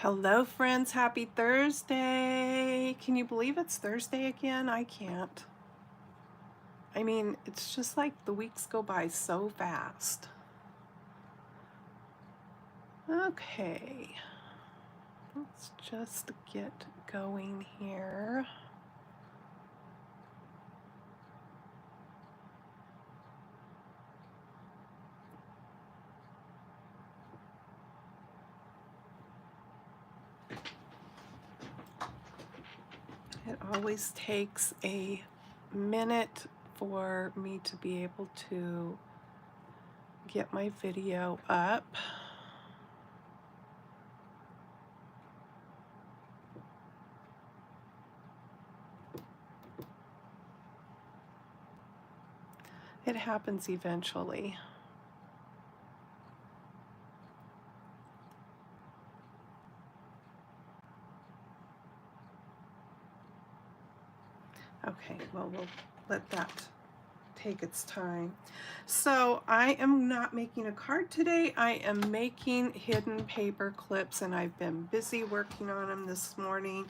Hello, friends. Happy Thursday. Can you believe it's Thursday again? I can't. I mean, it's just like the weeks go by so fast. Okay. Let's just get going here. It always takes a minute for me to be able to get my video up. It happens eventually. Okay, well, we'll let that take its time. So I am not making a card today. I am making hidden paper clips, and I've been busy working on them this morning.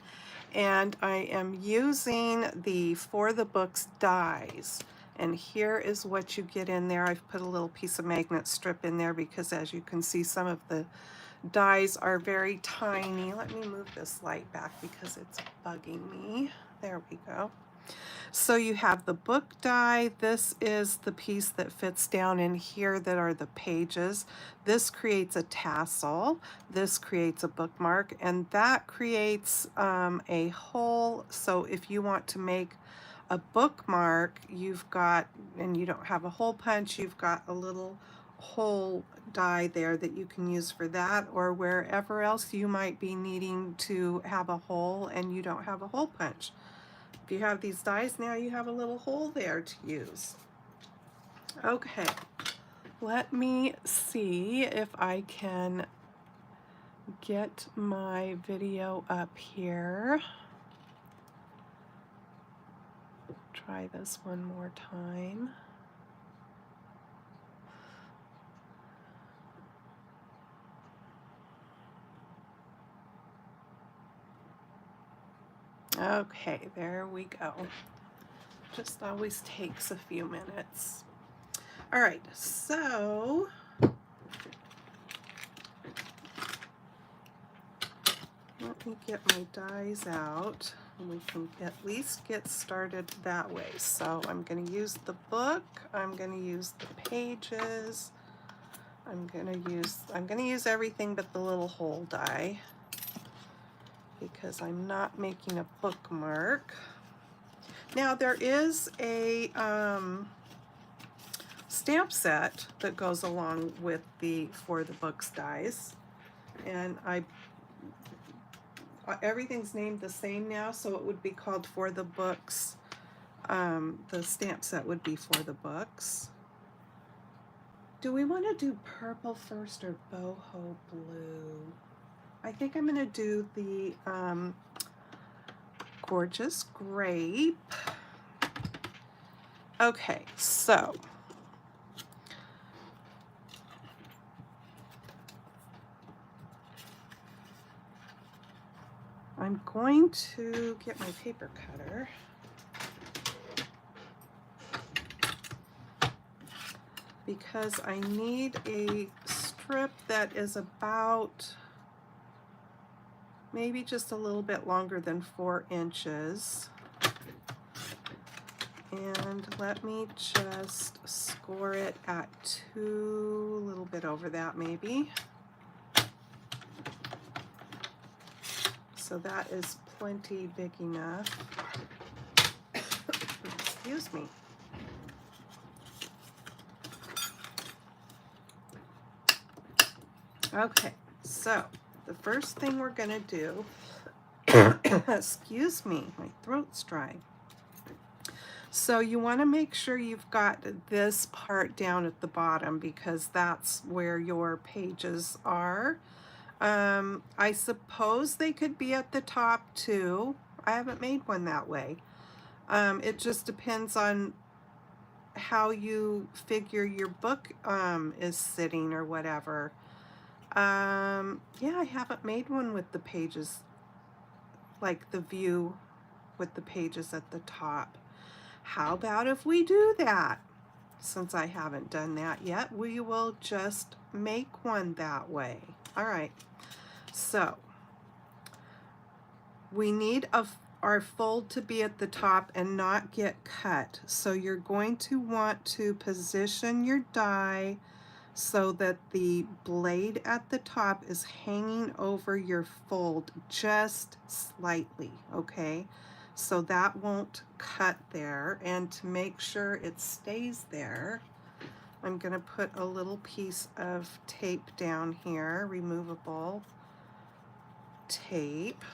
And I am using the For the Books dies. And here is what you get in there. I've put a little piece of magnet strip in there because, as you can see, some of the dies are very tiny. Let me move this light back because it's bugging me. There we go. So you have the book die. This is the piece that fits down in here that are the pages. This creates a tassel. This creates a bookmark, and that creates a hole. So if you want to make a bookmark, you've got, and you don't have a hole punch, you've got a little hole die there that you can use for that, or wherever else you might be needing to have a hole and you don't have a hole punch. If you have these dies, now you have a little hole there to use. Okay, let me see if I can get my video up here. Try this one more time. Okay, there we go. Just always takes a few minutes. All right, so let me get my dies out, and we can at least get started that way. So I'm going to use the book, I'm going to use the pages, I'm going to use everything but the little hole die because I'm not making a bookmark. Now there is a stamp set that goes along with the For the Books dies, and everything's named the same now, so it would be called For the Books. The stamp set would be For the Books. Do we want to do purple first or boho blue? I think I'm going to do the Gorgeous Grape. Okay, so I'm going to get my paper cutter. Because I need a strip that is about maybe just a little bit longer than 4 inches. And let me just score it at 2, a little bit over that maybe. So that is plenty big enough. Excuse me. Okay, so the first thing we're going to do, excuse me, my throat's dry. So you want to make sure you've got this part down at the bottom because that's where your pages are. I suppose they could be at the top too. I haven't made one that way. It just depends on how you figure your book is sitting or whatever. Yeah, I haven't made one with the pages, like the view with the pages at the top. How about if we do that? Since I haven't done that yet, we will just make one that way. All right, so we need our fold to be at the top and not get cut. So you're going to want to position your die so that the blade at the top is hanging over your fold just slightly, okay? So that won't cut there, and to make sure it stays there, I'm gonna put a little piece of tape down here, removable tape.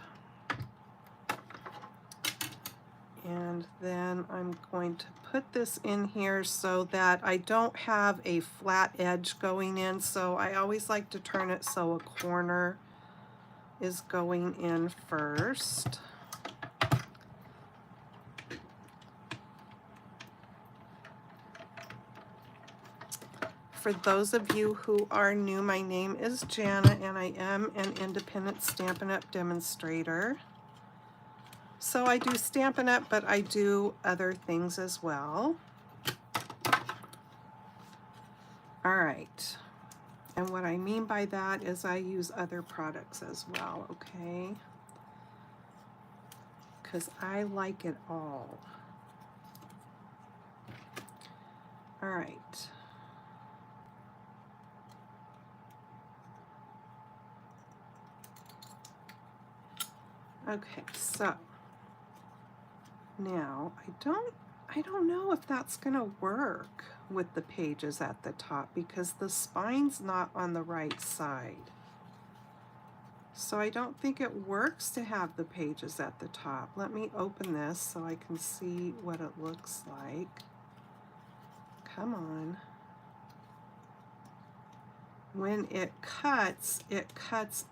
And then I'm going to put this in here so that I don't have a flat edge going in. So I always like to turn it so a corner is going in first. For those of you who are new, my name is Jana and I am an independent Stampin' Up! Demonstrator. So I do Stampin' Up!, but I do other things as well. All right, and what I mean by that is I use other products as well, okay? Because I like it all. All right. Okay, so now I don't know if that's gonna work with the pages at the top because the spine's not on the right side. So I don't think it works to have the pages at the top. Let me open this so I can see what it looks like. Come on. When it cuts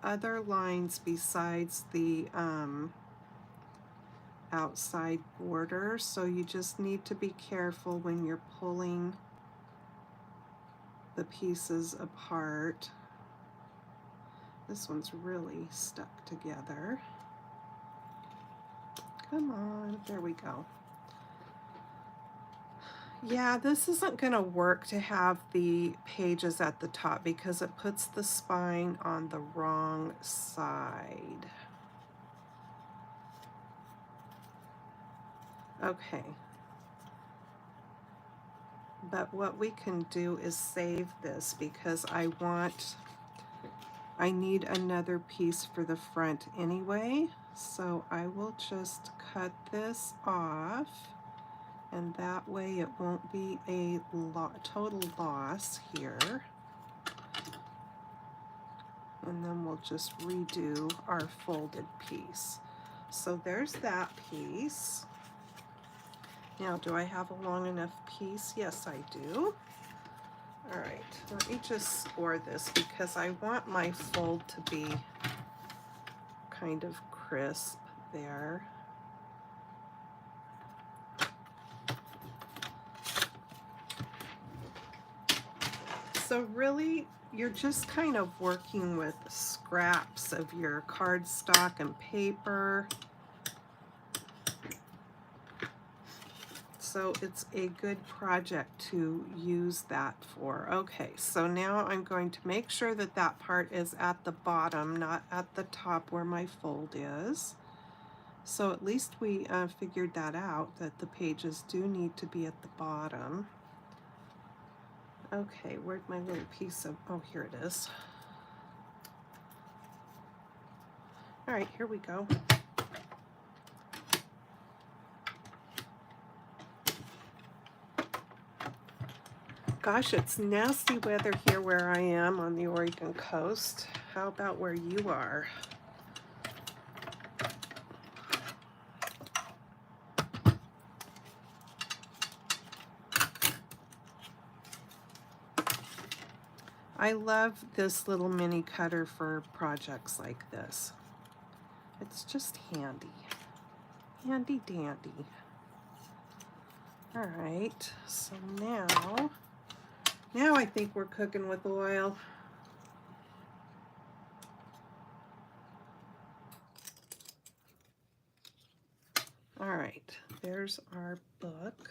other lines besides the outside border, so you just need to be careful when you're pulling the pieces apart. This one's really stuck together. Come on, there we go. Yeah, this isn't going to work to have the pages at the top because it puts the spine on the wrong side. Okay. But what we can do is save this because I need another piece for the front anyway. So I will just cut this off, and that way it won't be a total loss here. And then we'll just redo our folded piece. So there's that piece. Now, do I have a long enough piece? Yes, I do. All right, let me just score this because I want my fold to be kind of crisp there. So really, you're just kind of working with scraps of your cardstock and paper. So it's a good project to use that for. Okay, so now I'm going to make sure that that part is at the bottom, not at the top where my fold is. So at least we figured that out, that the pages do need to be at the bottom. Okay, where'd my little piece of, oh, here it is. All right, here we go. Gosh, it's nasty weather here where I am on the Oregon coast. How about where you are? I love this little mini cutter for projects like this. It's just handy. Handy dandy. All right, so now I think we're cooking with oil. right, there's our book.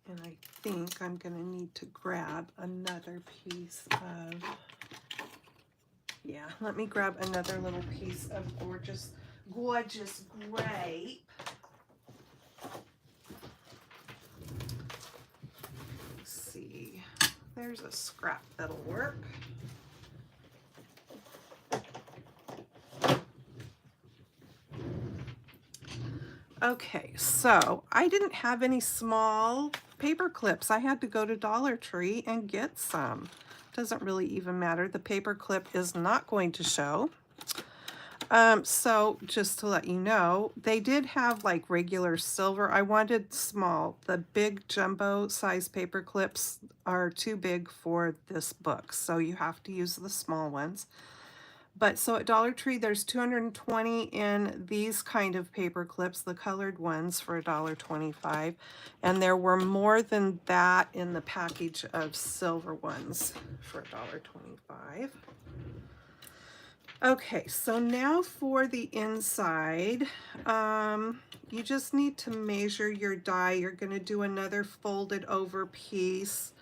And I think I'm going to need to grab another piece of, yeah, let me grab another little piece of gorgeous grape. Let's see, there's a scrap that'll work. Okay, so I didn't have any small paper clips. I had to go to Dollar Tree and get some. Doesn't really even matter. The paper clip is not going to show. So just to let you know, they did have like regular silver. I wanted small. The big jumbo size paper clips are too big for this book, so you have to use the small ones. But so at Dollar Tree, there's 220 in these kind of paper clips, the colored ones for $1.25. And there were more than that in the package of silver ones for $1.25. Okay, so now for the inside, you just need to measure your die. You're going to do another folded over piece.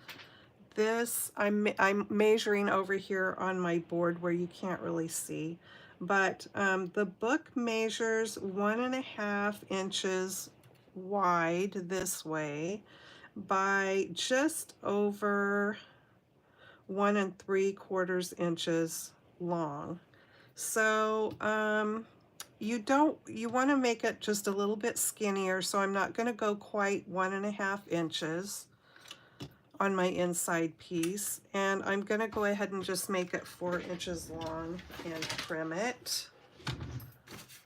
This, I'm measuring over here on my board where you can't really see, but the book measures 1.5 inches wide this way by just over 1 3/4 inches long. So you want to make it just a little bit skinnier, so I'm not going to go quite 1.5 inches on my inside piece, and I'm going to go ahead and just make it 4 inches long and trim it.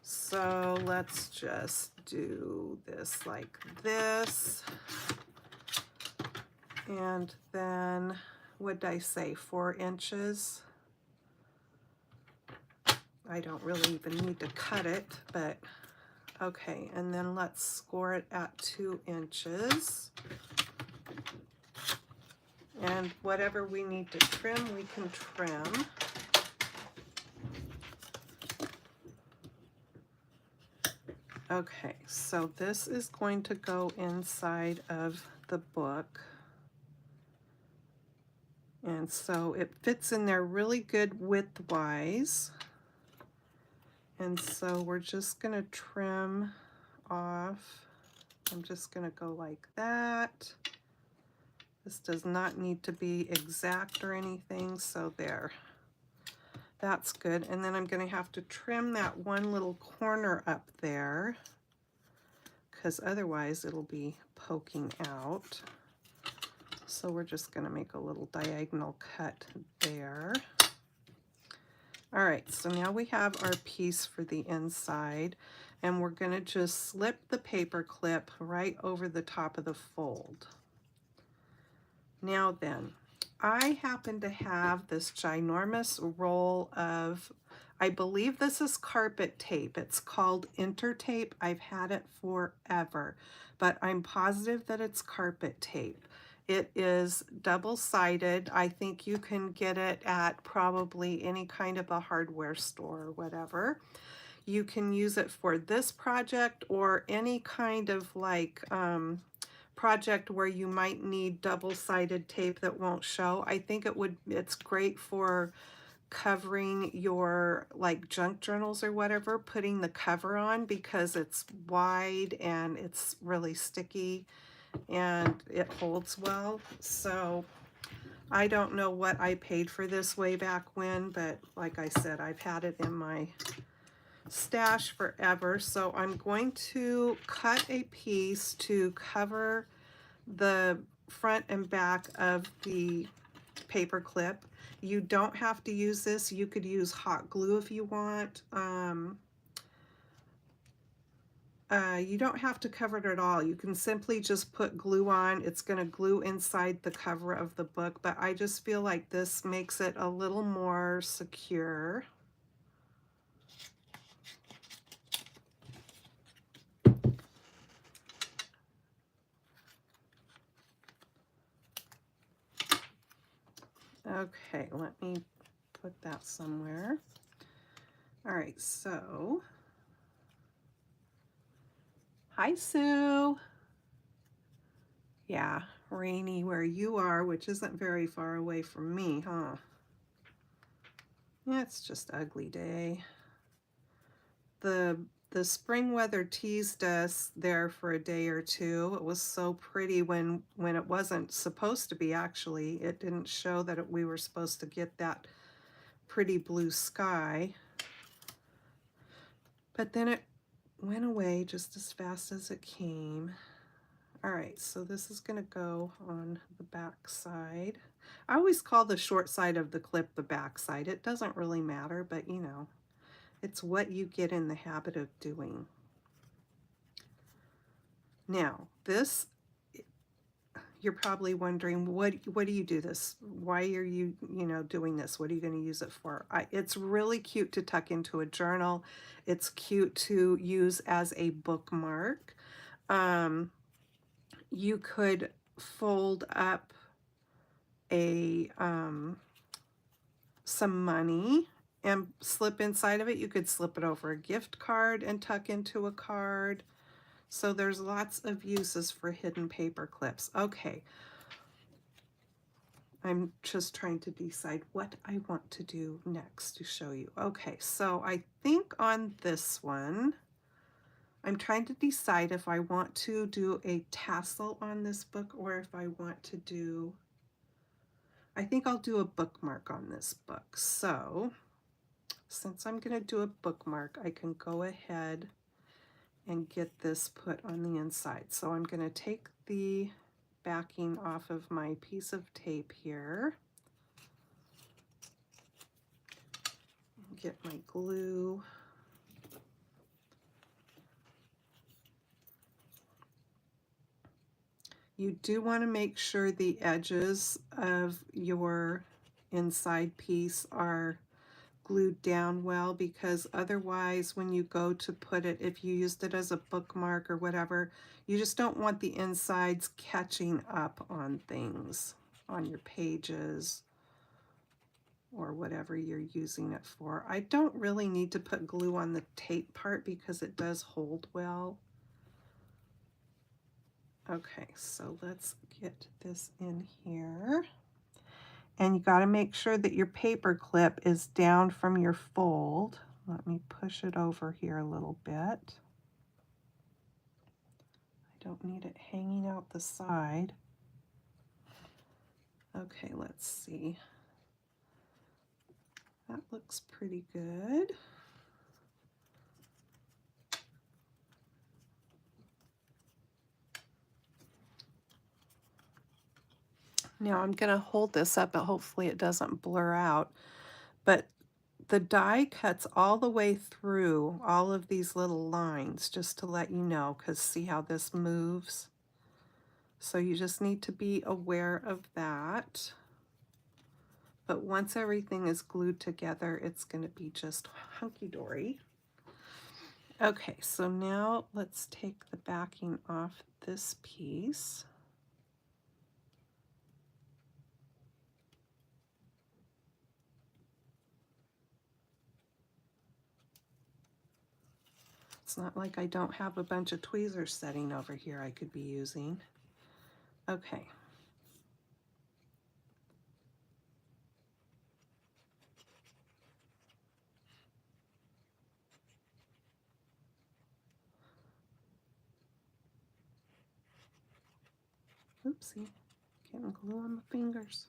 So let's just do this like this, and then what did I say, 4 inches? I don't really even need to cut it, but okay, and then let's score it at 2 inches. And whatever we need to trim, we can trim. Okay, so this is going to go inside of the book. And so it fits in there really good width-wise. And so we're just going to trim off. I'm just going to go like that. This does not need to be exact or anything, so there. That's good. And then I'm going to have to trim that one little corner up there, because otherwise it'll be poking out. So we're just going to make a little diagonal cut there. All right, so now we have our piece for the inside, and we're going to just slip the paper clip right over the top of the fold. Now then, I happen to have this ginormous roll of, I believe this is carpet tape. It's called Intertape. I've had it forever, but I'm positive that it's carpet tape. It is double-sided. I think you can get it at probably any kind of a hardware store or whatever. You can use it for this project or any kind of like project where you might need double-sided tape that won't show. I think it's great for covering your like junk journals or whatever, putting the cover on, because it's wide and it's really sticky and it holds well. So I don't know what I paid for this way back when, but like I said, I've had it in my stash forever. So I'm going to cut a piece to cover the front and back of the paper clip. You don't have to use this. You could use hot glue if you want. You don't have to cover it at all. You can simply just put glue on. It's going to glue inside the cover of the book, but I just feel like this makes it a little more secure. Okay, let me put that somewhere. All right, so hi, Sue. Yeah, rainy where you are, which isn't very far away from me, huh? Yeah, it's just ugly day. The spring weather teased us there for a day or two. It was so pretty when it wasn't supposed to be, actually. It didn't show that we were supposed to get that pretty blue sky. But then it went away just as fast as it came. All right, so this is gonna go on the back side. I always call the short side of the clip the back side. It doesn't really matter, but you know, it's what you get in the habit of doing. Now, this, you're probably wondering, what do you do this? Why are you, doing this? What are you going to use it for? It's really cute to tuck into a journal. It's cute to use as a bookmark. You could fold up a some money and slip inside of it. You could slip it over a gift card and tuck into a card. So there's lots of uses for hidden paper clips. Okay, I'm just trying to decide what I want to do next to show you. Okay, so I think on this one, I'm trying to decide if I want to do a tassel on this book or if I want to do, I think I'll do a bookmark on this book. So since I'm going to do a bookmark, I can go ahead and get this put on the inside. So I'm going to take the backing off of my piece of tape here. Get my glue. You do want to make sure the edges of your inside piece are glued down well, because otherwise when you go to put it, if you used it as a bookmark or whatever, you just don't want the insides catching up on things, on your pages or whatever you're using it for. I don't really need to put glue on the tape part because it does hold well. Okay, so let's get this in here. And you got to make sure that your paper clip is down from your fold. Let me push it over here a little bit. I don't need it hanging out the side. Okay, let's see. That looks pretty good. Now I'm going to hold this up, but hopefully it doesn't blur out. But the die cuts all the way through all of these little lines, just to let you know, because see how this moves? So you just need to be aware of that. But once everything is glued together, it's going to be just hunky-dory. Okay, so now let's take the backing off this piece. It's not like I don't have a bunch of tweezers setting over here I could be using. Okay. Oopsie, getting glue on my fingers.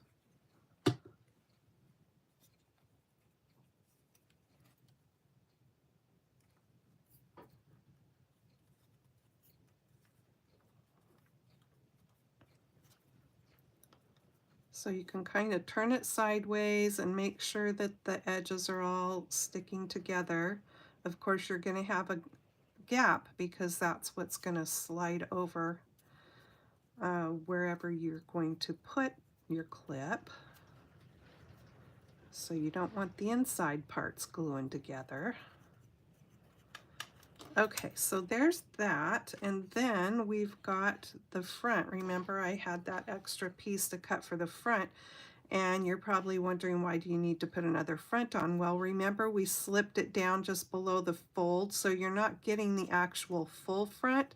So you can kind of turn it sideways and make sure that the edges are all sticking together. Of course, you're going to have a gap because that's what's going to slide over wherever you're going to put your clip. So you don't want the inside parts gluing together. Okay, so there's that, and then we've got the front. Remember, I had that extra piece to cut for the front, And you're probably wondering, why do you need to put another front on? Well, remember we slipped it down just below the fold, so you're not getting the actual full front,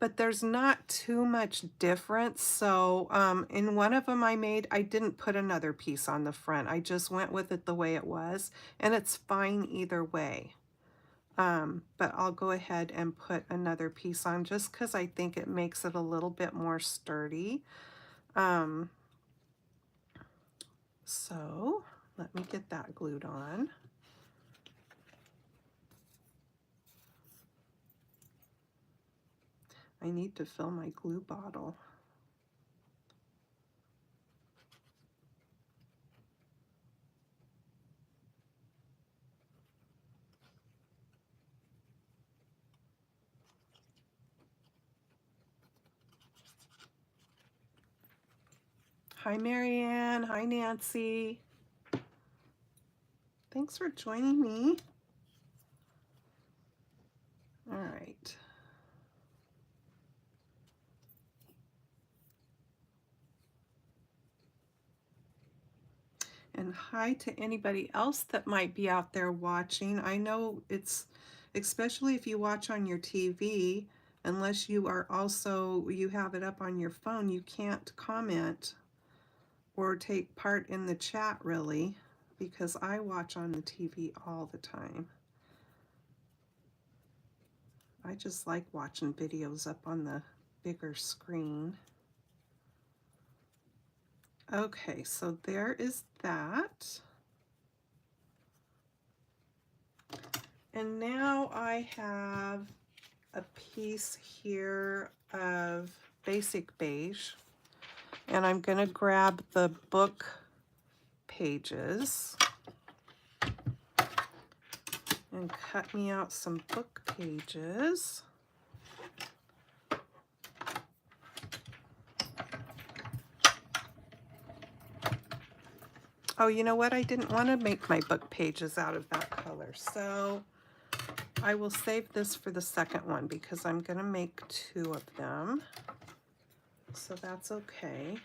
but there's not too much difference. So in one of them I didn't put another piece on the front. I just went with it the way it was, and it's fine either way. But I'll go ahead and put another piece on just because I think it makes it a little bit more sturdy. So let me get that glued on. I need to fill my glue bottle. Hi, Marianne. Hi, Nancy. Thanks for joining me. All right. And hi to anybody else that might be out there watching. I know it's, especially if you watch on your TV, unless you are also, you have it up on your phone, you can't comment or take part in the chat really, because I watch on the TV all the time. I just like watching videos up on the bigger screen. Okay, so there is that. And now I have a piece here of basic beige, and I'm going to grab the book pages and cut me out some book pages. Oh, you know what? I didn't want to make my book pages out of that color, so I will save this for the second one because I'm going to make 2 of them. So that's okay.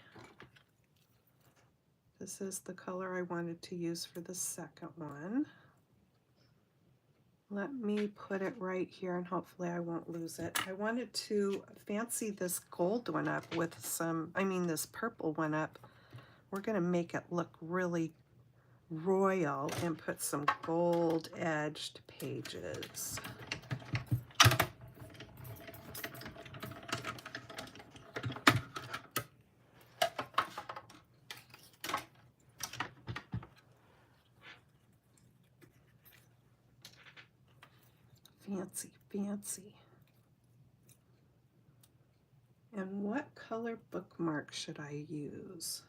This is the color I wanted to use for the second one. Let me put it right here and hopefully I won't lose it. I wanted to fancy this gold one up with some, this purple one up. We're going to make it look really royal and put some gold edged pages. Fancy, fancy. And what color bookmark should I use?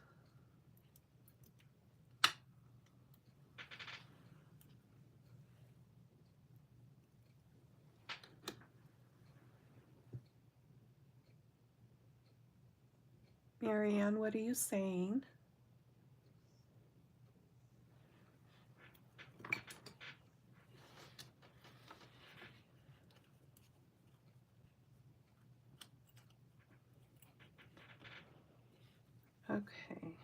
Marianne, what are you saying? Okay.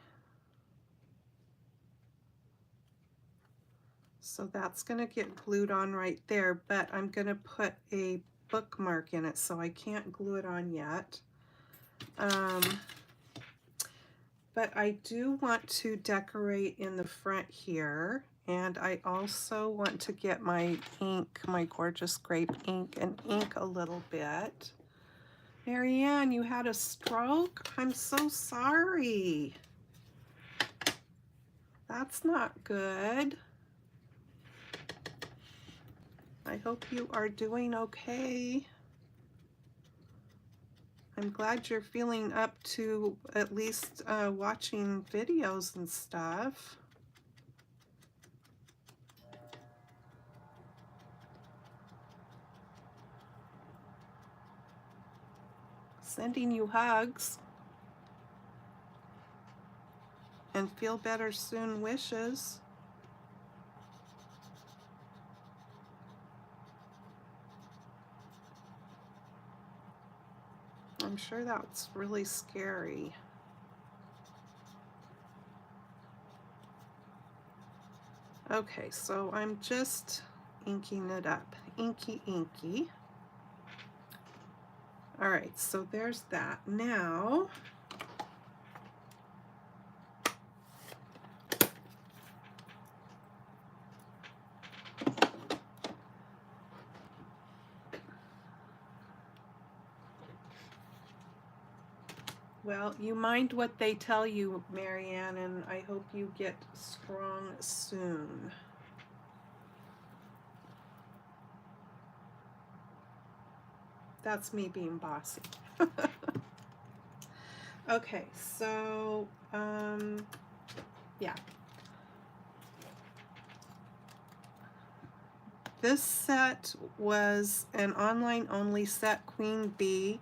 So that's going to get glued on right there, but I'm going to put a bookmark in it, so I can't glue it on yet. But I do want to decorate in the front here, and I also want to get my ink, my gorgeous grape ink, and ink a little bit. Marianne, you had a stroke? I'm so sorry. That's not good. I hope you are doing okay. I'm glad you're feeling up to at least watching videos and stuff. Sending you hugs. And feel better soon wishes. I'm sure that's really scary. Okay, so I'm just inking it up. Inky, inky. All right, so there's that. Now, well, you mind what they tell you, Marianne, and I hope you get strong soon. That's me being bossy. Okay, so, yeah. This set was an online only set, Queen Bee.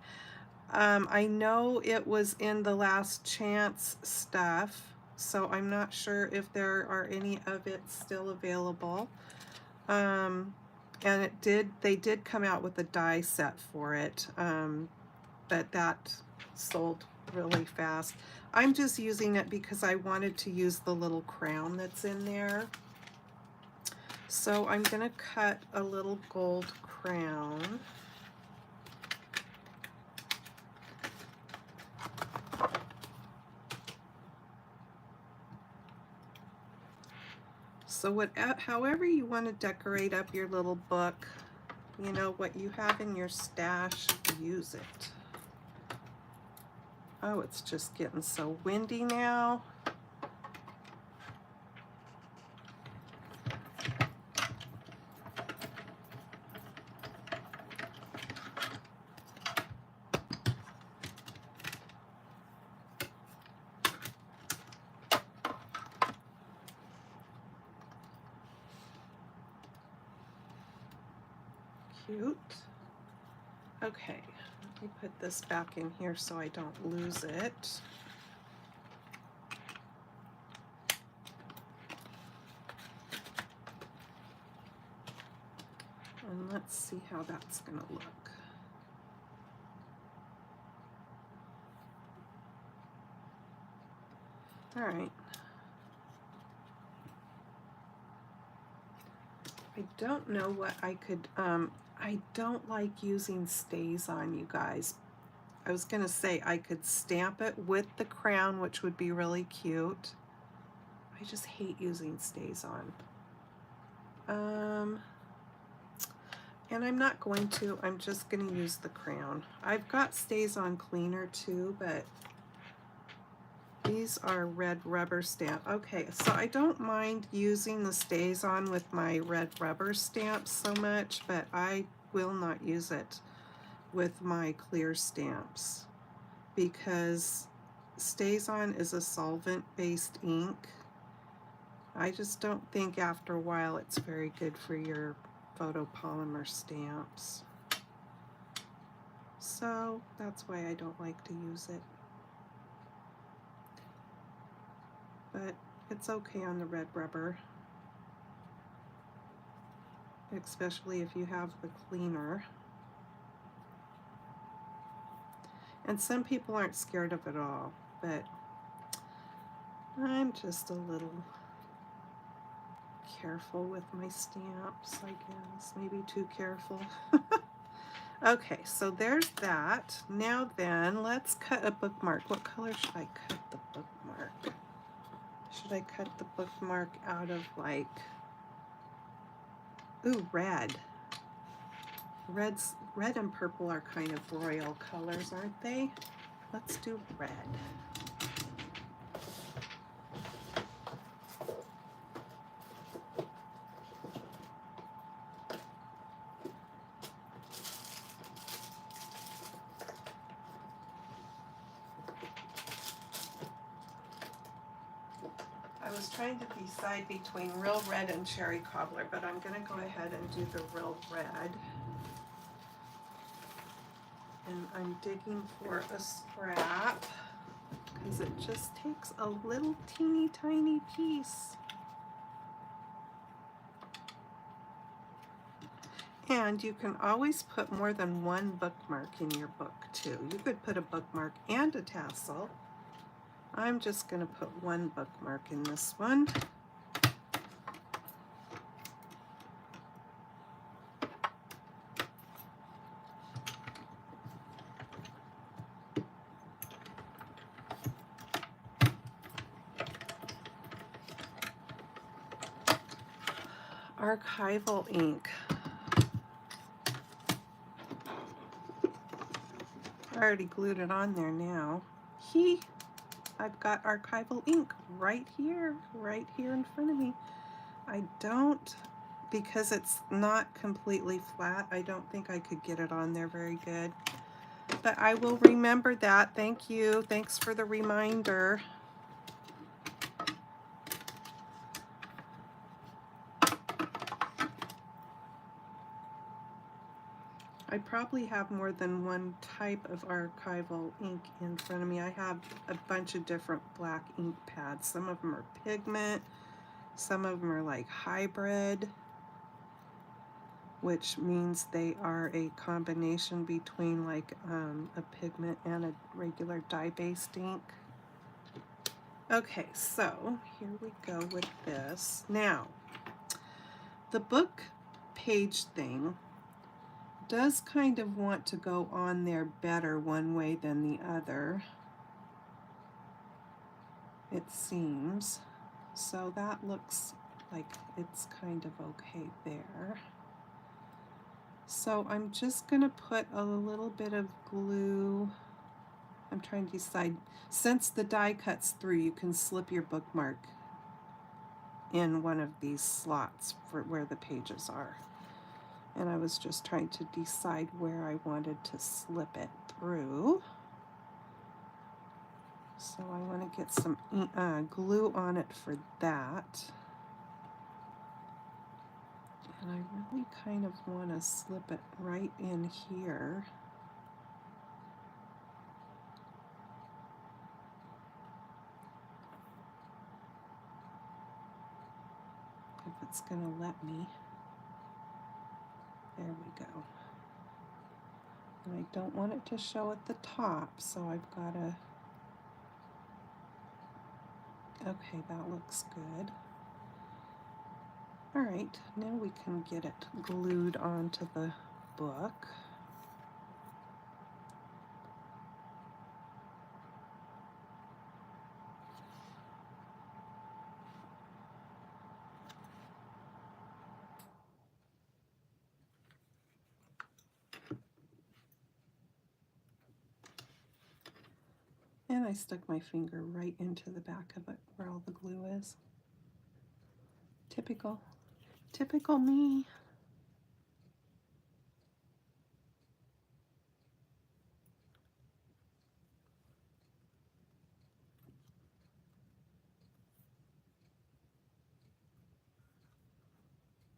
I know it was in the Last Chance stuff, so I'm not sure if there are any of it still available. And they did come out with a die set for it, but that sold really fast. I'm just using it because I wanted to use the little crown that's in there. So I'm gonna cut a little gold crown. So however you want to decorate up your little book, you know, what you have in your stash, use it. Oh, it's just getting so windy now. Cute. Okay, let me put this back in here so I don't lose it. And let's see how that's going to look. All right. I don't know what I could, I don't like using stays on, you guys. I was gonna say I could stamp it with the crown, which would be really cute. I just hate using stays on. And I'm not going to, I'm just gonna use the crown. I've got stays on cleaner too, but these are red rubber stamp. Okay, so I don't mind using the stays on with my red rubber stamps so much, but I will not use it with my clear stamps because stays on is a solvent-based ink. I just don't think after a while it's very good for your photopolymer stamps. So that's why I don't like to use it. But it's okay on the red rubber, especially if you have the cleaner. And some people aren't scared of it all, but I'm just a little careful with my stamps, I guess. Maybe too careful. Okay, so there's that. Now then, let's cut a bookmark. What color should I cut the bookmark? Should I cut the bookmark out of like, ooh, red. Red and purple are kind of royal colors, aren't they? Let's do red. I was trying to decide between real red and cherry cobbler, but I'm going to go ahead and do the real red. And I'm digging for a scrap because it just takes a little teeny tiny piece. And you can always put more than one bookmark in your book too. You could put a bookmark and a tassel. I'm just going to put one bookmark in this one. archival ink. I already glued it on there now. I've got archival ink right here in front of me. I don't, because it's not completely flat, I don't think I could get it on there very good. But I will remember that. Thank you. Thanks for the reminder. I probably have more than one type of archival ink in front of me. I have a bunch of different black ink pads. Some of them are pigment, some of them are like hybrid, which means they are a combination between like a pigment and a regular dye-based ink. Okay, so here we go with this. Now, the book page thing does kind of want to go on there better one way than the other, it seems. So that looks like it's kind of okay there. So I'm just going to put a little bit of glue. I'm trying to decide, since the die cuts through, you can slip your bookmark in one of these slots for where the pages are. And I was just trying to decide where I wanted to slip it through. So I want to get some glue on it for that. And I really kind of want to slip it right in here. If it's going to let me. There we go. And I don't want it to show at the top, so I've got to... Okay, that looks good. All right, now we can get it glued onto the book. And I stuck my finger right into the back of it where all the glue is. Typical. Typical me.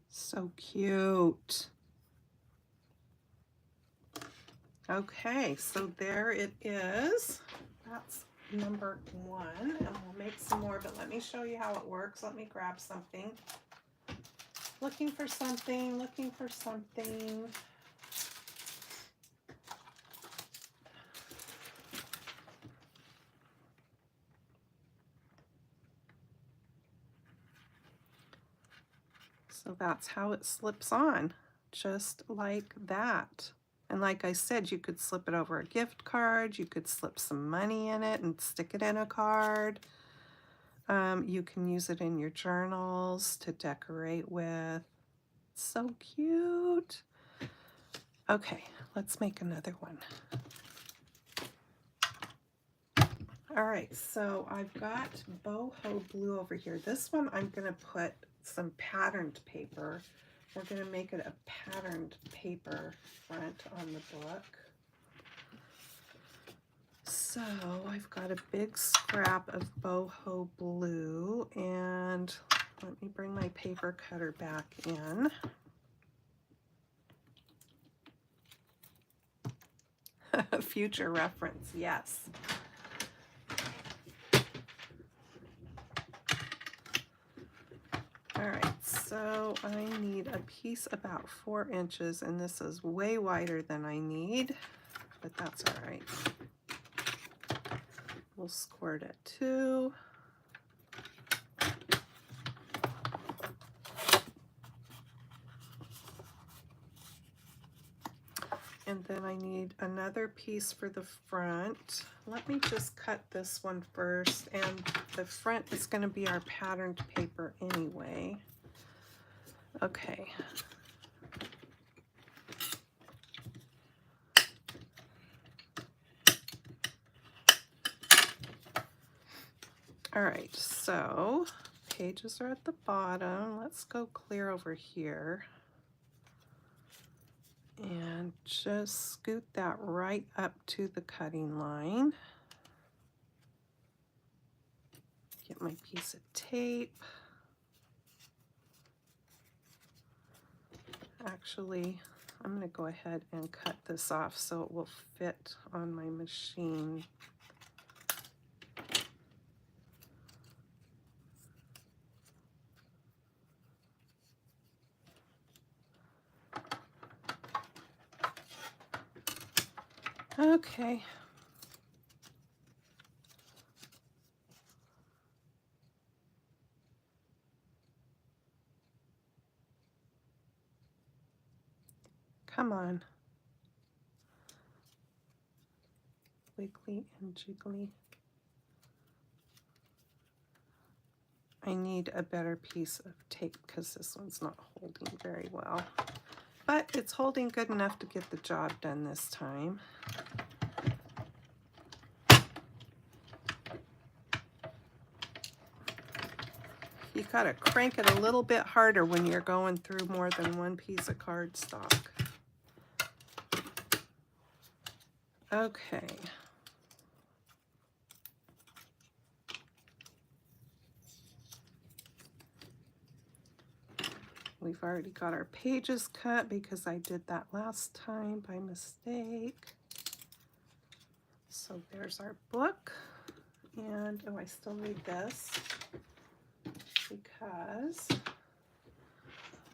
So cute. Okay, so there it is. That's number 1, and we'll make some more, but let me show you how it works. Let me grab something. Looking for something, looking for something. So that's how it slips on, just like that. And like I said, you could slip it over a gift card, you could slip some money in it and stick it in a card. You can use it in your journals to decorate with. So cute. Okay, let's make another one. All right, so I've got boho blue over here. This one I'm going to put some patterned paper. We're going to make it a patterned paper front on the book. So I've got a big scrap of boho blue, and let me bring my paper cutter back in. Future reference, yes. All right, so I need a piece about 4 inches, and this is way wider than I need, but that's all right. We'll squirt it too. And then I need another piece for the front. Let me just cut this one first, and the front is going to be our patterned paper anyway. Okay. All right, so pages are at the bottom. Let's go clear over here and just scoot that right up to the cutting line. Get my piece of tape. Actually, I'm going to go ahead and cut this off so it will fit on my machine. Okay. Come on. Wiggly and jiggly. I need a better piece of tape because this one's not holding very well. But it's holding good enough to get the job done this time. You gotta crank it a little bit harder when you're going through more than one piece of cardstock. Okay. We've already got our pages cut because I did that last time by mistake. So there's our book. And oh, I still need this because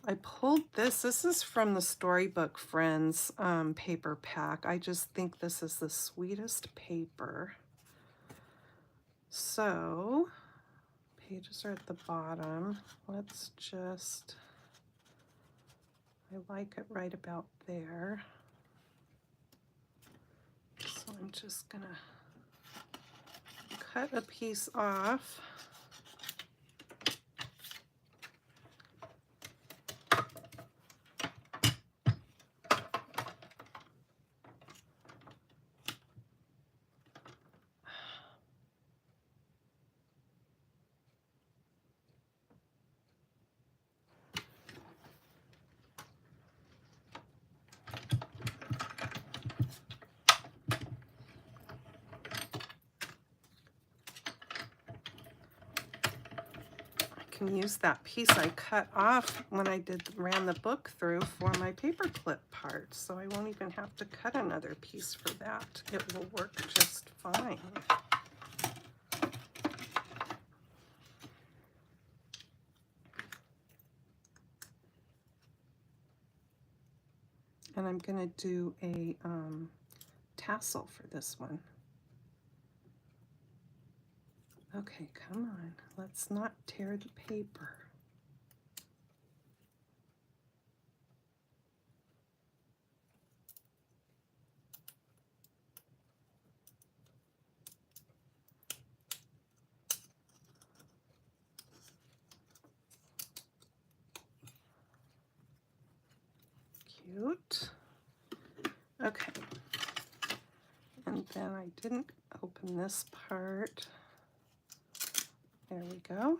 I pulled this. This is from the Storybook Friends paper pack. I just think this is the sweetest paper. So pages are at the bottom. Let's just, I like it right about there. So I'm just gonna cut a piece off. Use that piece I cut off when I ran the book through for my paperclip part, so I won't even have to cut another piece for that. It will work just fine. And I'm going to do a tassel for this one. Okay, come on. Let's not tear the paper. Cute. Okay. And then I didn't open this part. There we go.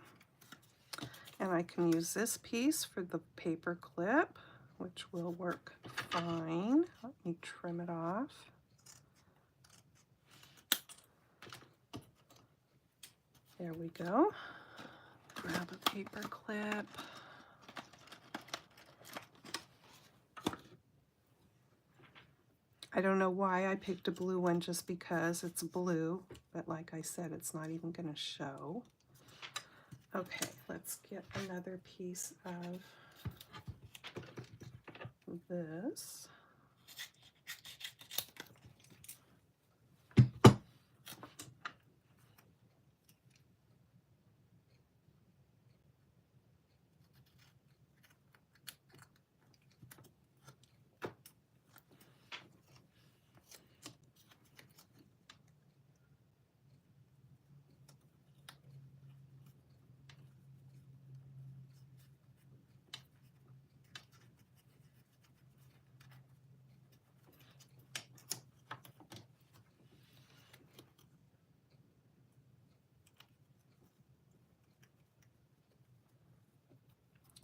And I can use this piece for the paper clip, which will work fine. Let me trim it off. There we go. Grab a paper clip. I don't know why I picked a blue one, just because it's blue, but like I said, it's not even going to show. Okay, let's get another piece of this.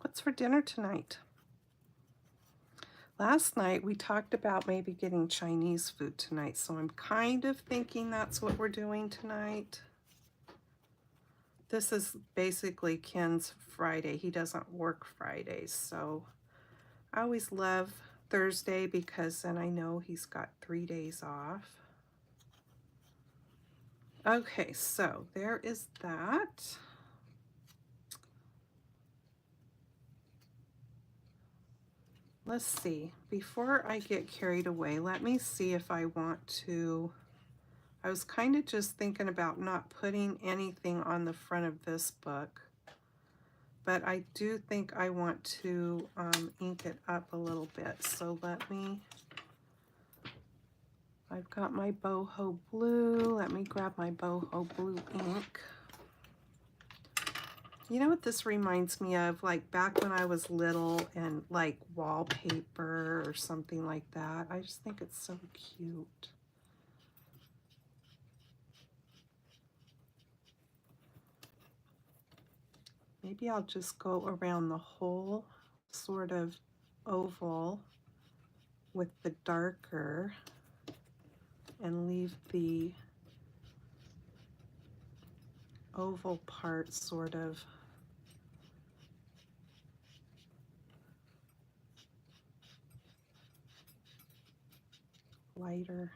What's for dinner tonight? Last night we talked about maybe getting Chinese food tonight, so I'm kind of thinking that's what we're doing tonight. This is basically Ken's Friday. He doesn't work Fridays, so I always love Thursday because then I know he's got 3 days off. Okay, so there is that. Let's see, before I get carried away, let me see if I want to, I was kind of just thinking about not putting anything on the front of this book, but I do think I want to ink it up a little bit. So let me, I've got my boho blue. Let me grab my boho blue ink. You know what this reminds me of? Like back when I was little and like wallpaper or something like that. I just think it's so cute. Maybe I'll just go around the whole sort of oval with the darker and leave the oval part sort of lighter.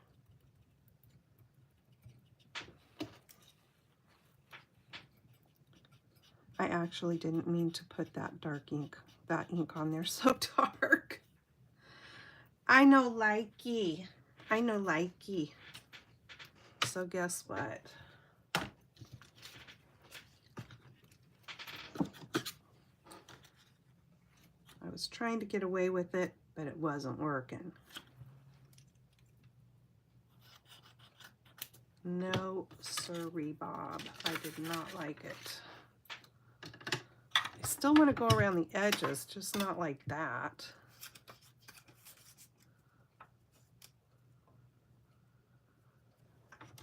I actually didn't mean to put that dark ink, that ink on there so dark. I know likey. I know likey. So guess what? I was trying to get away with it, but it wasn't working. No siree, Bob. I did not like it. I still want to go around the edges, just not like that.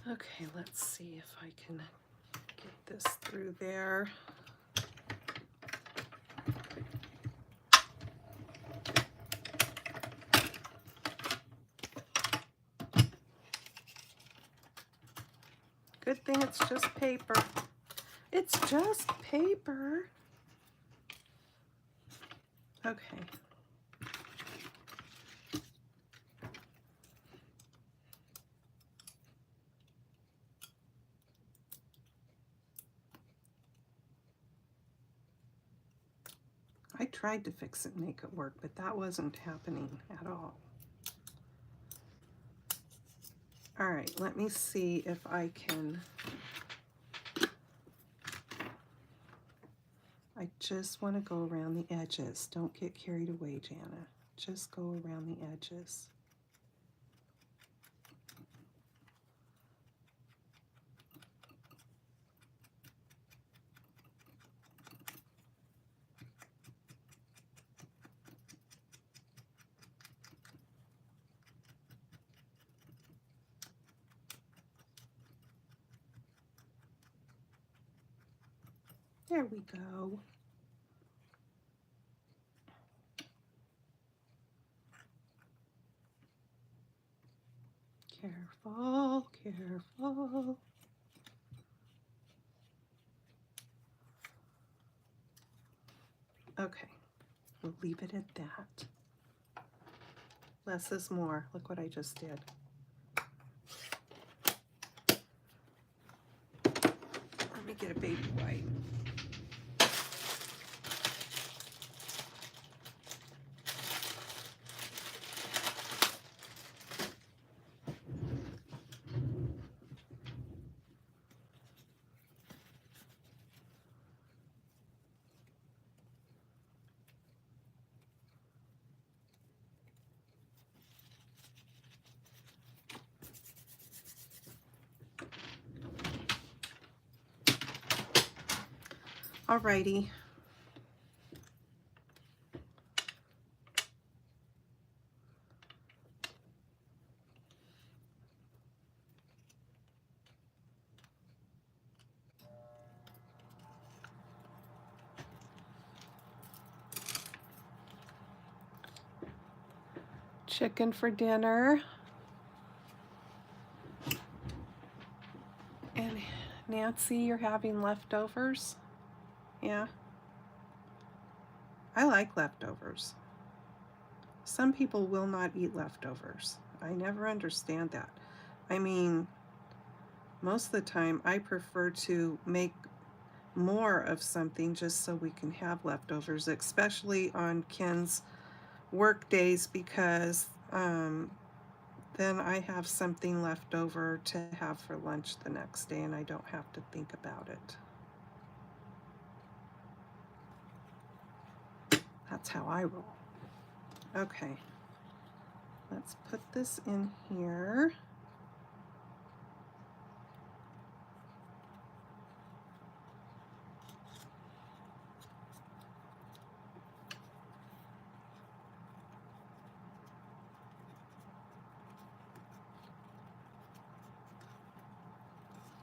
Okay, let's see if I can get this through there. Good thing it's just paper. It's just paper. Okay. I tried to fix it and make it work, but that wasn't happening at all. All right, let me see if I can. I just want to go around the edges. Don't get carried away, Jana. Just go around the edges. There we go. Careful, careful. Okay, we'll leave it at that. Less is more. Look what I just did. Let me get a baby wipe. Alrighty. chicken for dinner. And Nancy, you're having leftovers? Yeah. I like leftovers. Some people will not eat leftovers. I never understand that. I mean, most of the time I prefer to make more of something just so we can have leftovers, especially on Ken's work days, because then I have something left over to have for lunch the next day and I don't have to think about it. That's how I roll. Okay, let's put this in here.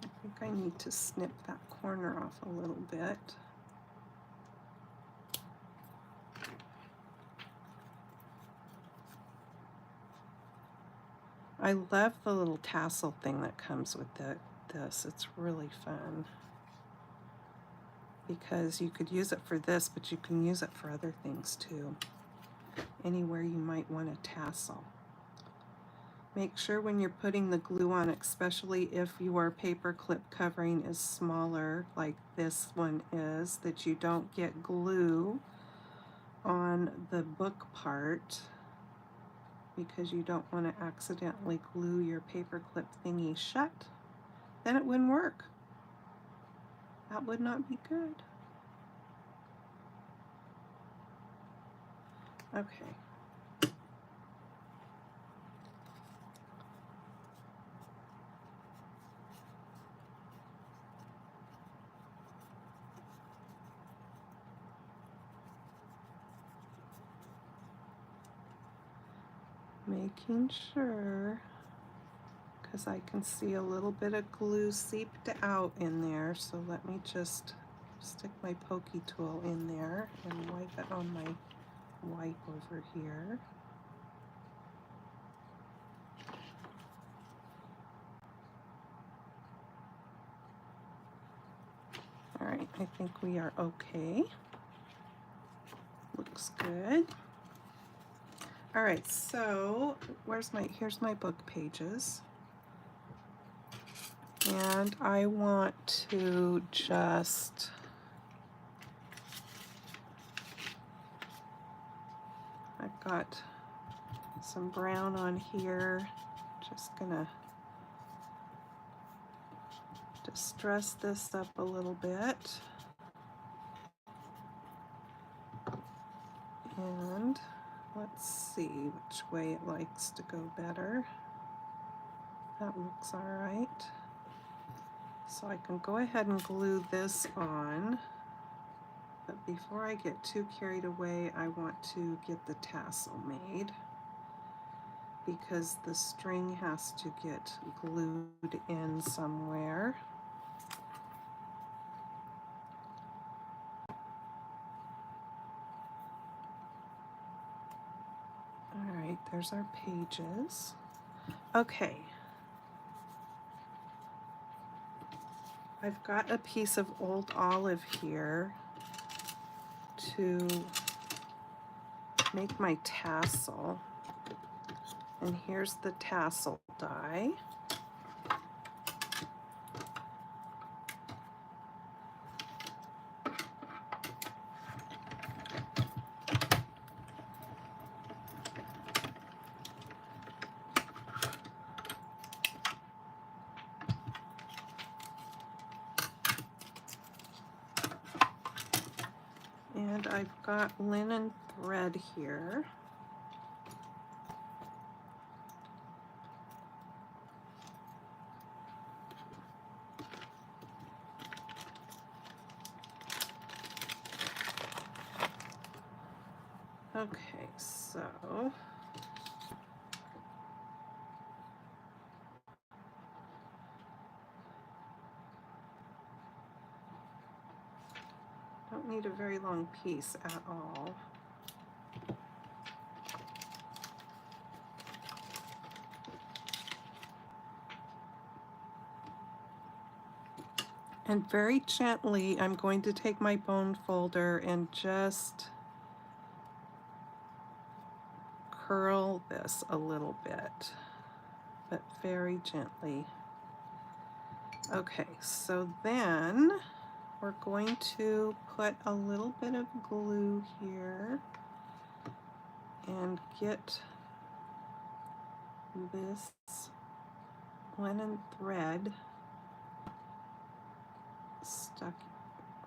I think I need to snip that corner off a little bit. I love the little tassel thing that comes with this. It's really fun because you could use it for this, but you can use it for other things too. Anywhere you might want a tassel. Make sure when you're putting the glue on, especially if your paper clip covering is smaller like this one is, that you don't get glue on the book part, because you don't want to accidentally glue your paper clip thingy shut. Then it wouldn't work. That would not be good. Okay. Making sure, because I can see a little bit of glue seeped out in there, so let me just stick my pokey tool in there and wipe it on my wipe over here. All right, I think we are okay. Looks good. All right, so here's my book pages. And I want to just I've got some brown on here. Just gonna distress this up a little bit. And let's see which way it likes to go better. That looks all right. So I can go ahead and glue this on. But before I get too carried away, I want to get the tassel made, because the string has to get glued in somewhere. All right, there's our pages. Okay. I've got a piece of old olive here to make my tassel. And here's the tassel die. And I've got linen thread here. Okay, so don't need a very long piece at all. And very gently, I'm going to take my bone folder and just curl this a little bit, but very gently. Okay, so then we're going to put a little bit of glue here and get this linen thread stuck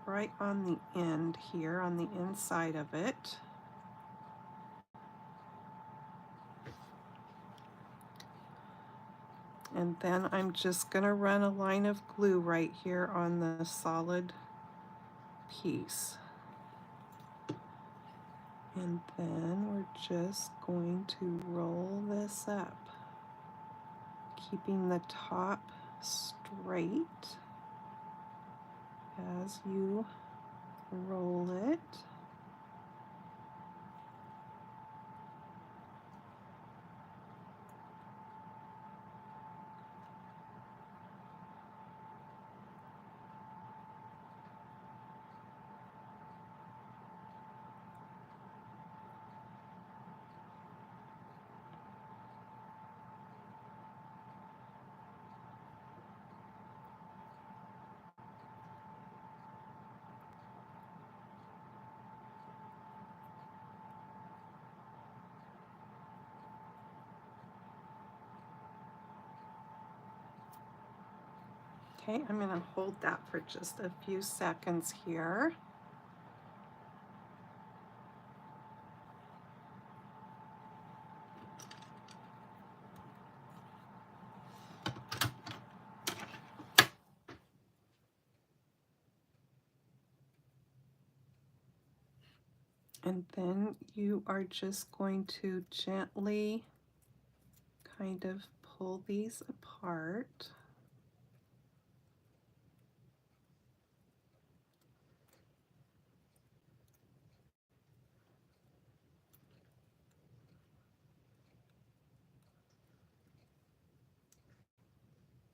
right on the end here, on the inside of it. And then I'm just going to run a line of glue right here on the solid piece. And then we're just going to roll this up, keeping the top straight as you roll it. Okay, I'm going to hold that for just a few seconds here. And then you are just going to gently kind of pull these apart.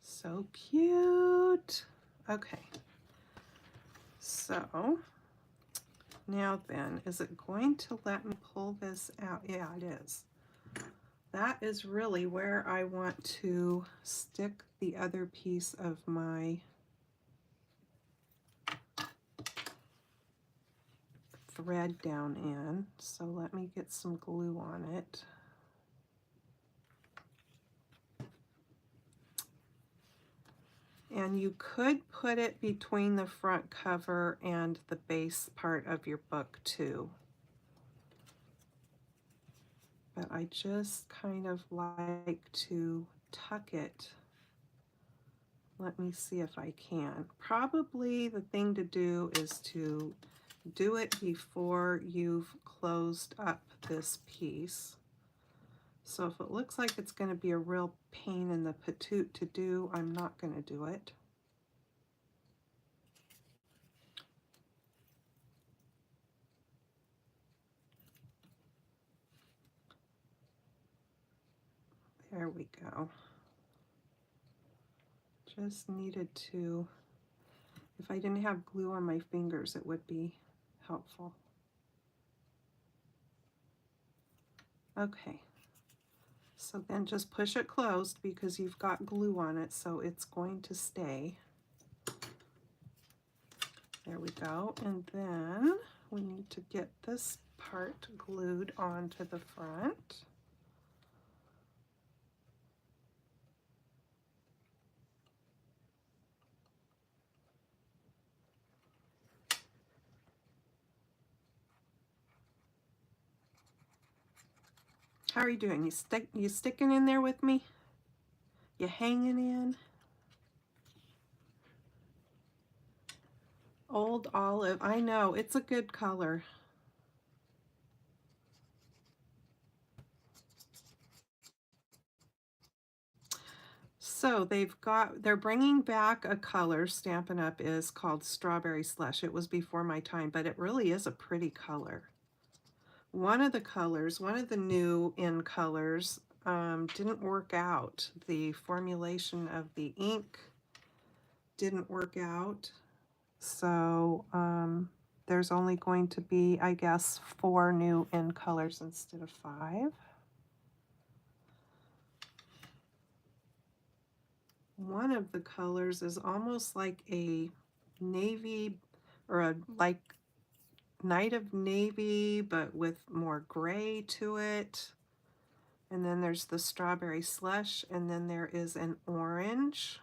So cute. Okay. So now then, is it going to let me pull this out? Yeah, it is. That is really where I want to stick the other piece of my thread down in. So let me get some glue on it. And you could put it between the front cover and the base part of your book too. But I just kind of like to tuck it. Let me see if I can. Probably the thing to do is to do it before you've closed up this piece. So if it looks like it's going to be a real pain in the patoot to do, I'm not going to do it. There we go. Just needed to, if I didn't have glue on my fingers, it would be helpful. Okay, so then just push it closed because you've got glue on it, so it's going to stay. There we go, and then we need to get this part glued onto the front. How are you doing? You sticking in there with me? You hanging in? Old Olive, I know, it's a good color. So they're bringing back a color, Stampin' Up! Is called Strawberry Slush. It was before my time, but it really is a pretty color. One of the colors, one of the new in colors, didn't work out. The formulation of the ink didn't work out. So there's only going to be, I guess, 4 new in colors instead of 5. One of the colors is almost like a navy, or a like night of navy, but with more gray to it. And then there's the strawberry slush, and then there is an orange.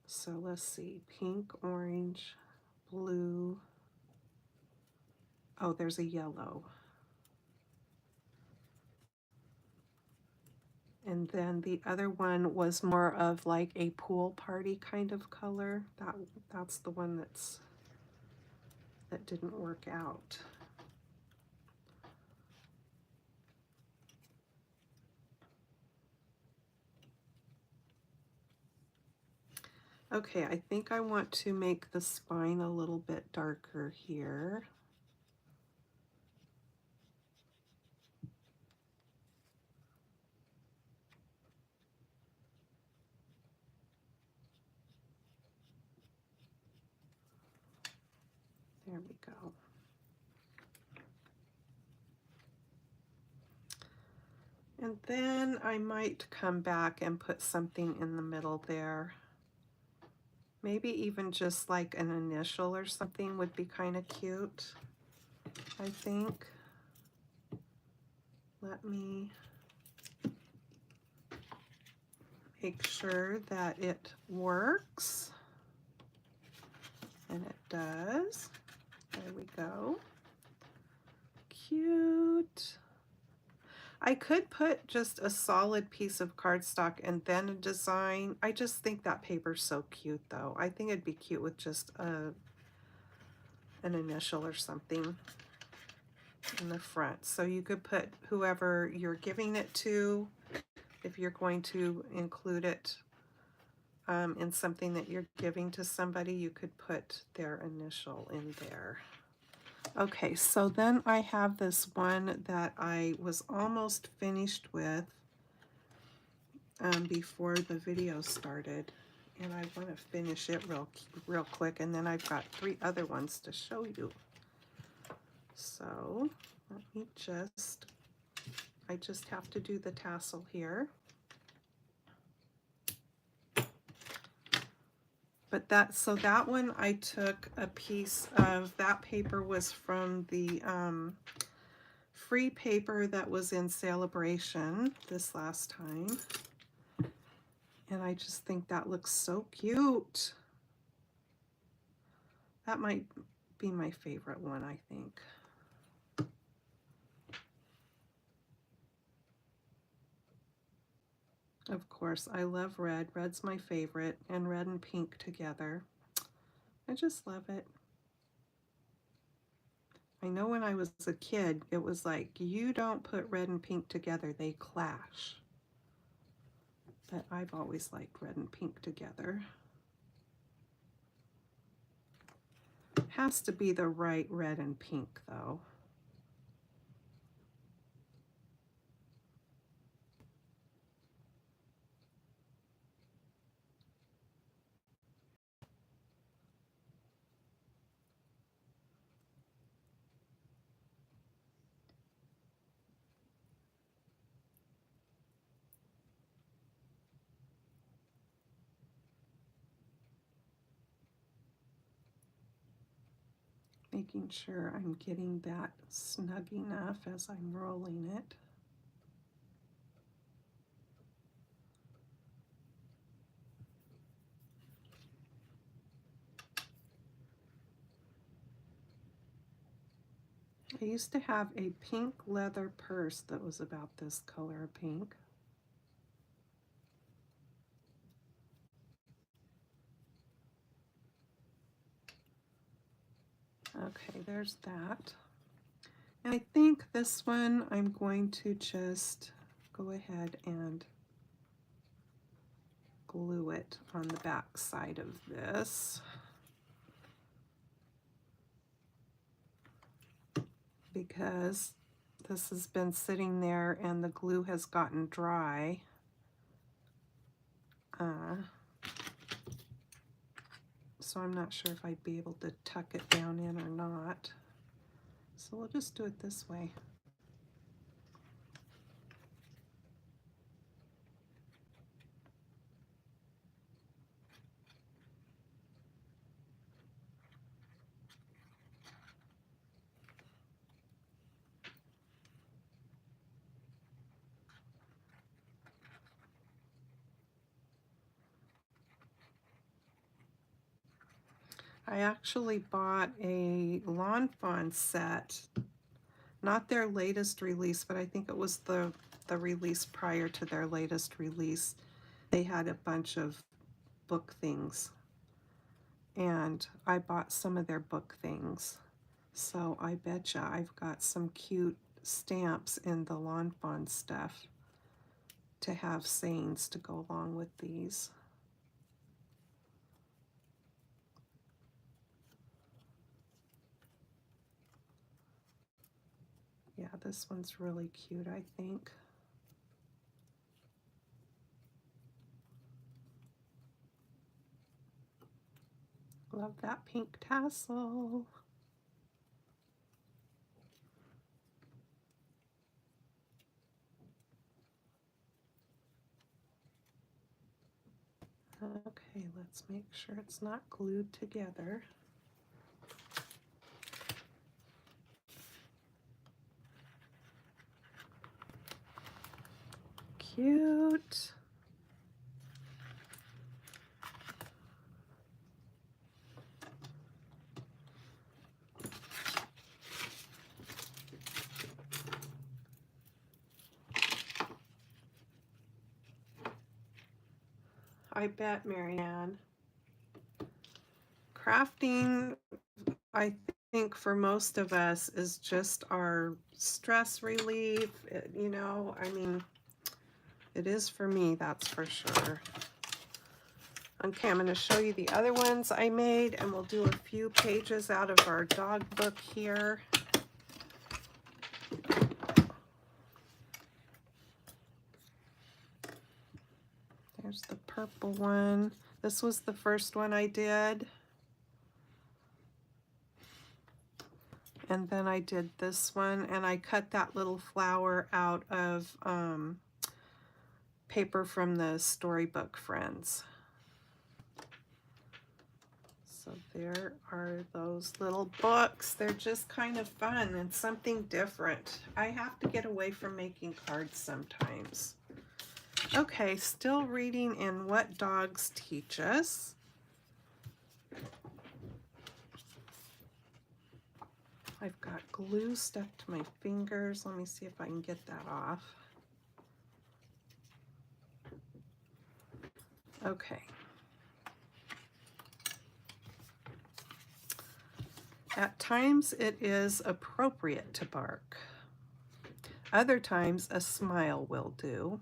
So let's see, pink, orange, blue. Oh, there's a yellow. And then the other one was more of like a pool party kind of color. That's the one that didn't work out. Okay, I think I want to make the spine a little bit darker here. There we go. And then I might come back and put something in the middle there. Maybe even just like an initial or something would be kind of cute, I think. Let me make sure that it works. And it does. There we go. Cute. I could put just a solid piece of cardstock and then a design. I just think that paper's so cute though. I think it'd be cute with just an initial or something in the front. So you could put whoever you're giving it to, if you're going to include it in something that you're giving to somebody, you could put their initial in there. Okay, so then I have this one that I was almost finished with before the video started, and I want to finish it real quick, and then I've got 3 other ones to show you. So let me I just have to do the tassel here. But that one I took a piece of, that paper was from the free paper that was in Celebration this last time. And I just think that looks so cute. That might be my favorite one, I think. Of course, I love red. Red's my favorite, and red and pink together. I just love it. I know when I was a kid, it was like, you don't put red and pink together, they clash. But I've always liked red and pink together. Has to be the right red and pink though. Making sure I'm getting that snug enough as I'm rolling it. I used to have a pink leather purse that was about this color of pink. Okay, there's that. And I think this one I'm going to just go ahead and glue it on the back side of this. Because this has been sitting there and the glue has gotten dry. Uh, so I'm not sure if I'd be able to tuck it down in or not. So we'll just do it this way. I actually bought a Lawn Fawn set, not their latest release, but I think it was the release prior to their latest release. They had a bunch of book things, and I bought some of their book things. So I betcha I've got some cute stamps in the Lawn Fawn stuff to have sayings to go along with these. Yeah, this one's really cute, I think. Love that pink tassel. Okay, let's make sure it's not glued together. Cute. I bet, Marianne. Crafting, I think for most of us, is just our stress relief. You know, I mean, it is for me, that's for sure. Okay, I'm going to show you the other ones I made, and we'll do a few pages out of our dog book here. There's the purple one. This was the first one I did. And then I did this one, and I cut that little flower out of paper from the Storybook Friends. So there are those little books. They're just kind of fun and something different. I have to get away from making cards sometimes. Okay, still reading in What Dogs Teach Us. I've got glue stuck to my fingers. Let me see if I can get that off. Okay. At times it is appropriate to bark. Other times a smile will do.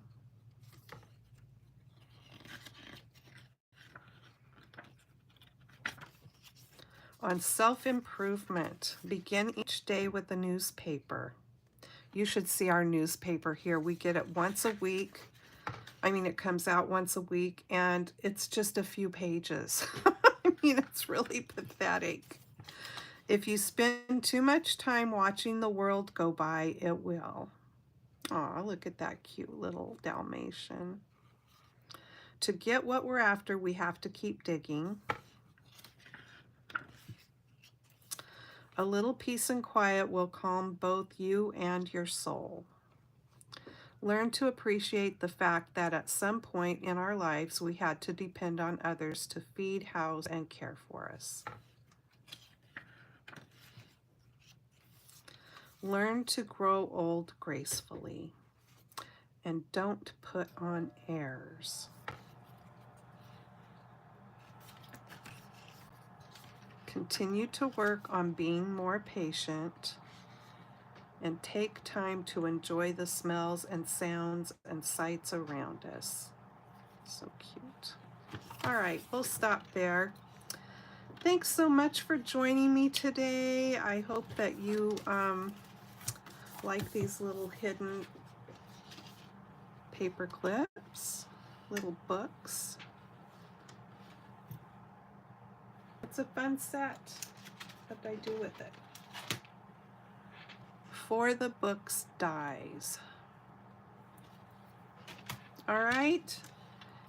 On self-improvement, begin each day with a newspaper. You should see our newspaper here. We get it once a week. I mean, it comes out once a week, and it's just a few pages. I mean, it's really pathetic. If you spend too much time watching the world go by, it will. Aw, look at that cute little Dalmatian. To get what we're after, we have to keep digging. A little peace and quiet will calm both you and your soul. Learn to appreciate the fact that at some point in our lives, we had to depend on others to feed, house, and care for us. Learn to grow old gracefully. And don't put on airs. Continue to work on being more patient and take time to enjoy the smells and sounds and sights around us. So cute. All right, we'll stop there. Thanks so much for joining me today. I hope that you like these little hidden paper clips. little books. It's a fun set. What do I do with it? For the Books dies. All right.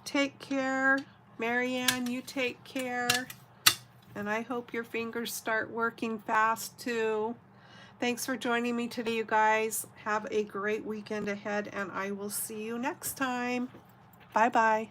Take care. Marianne, you take care. And I hope your fingers start working fast too. Thanks for joining me today, you guys. Have a great weekend ahead, and I will see you next time. Bye-bye.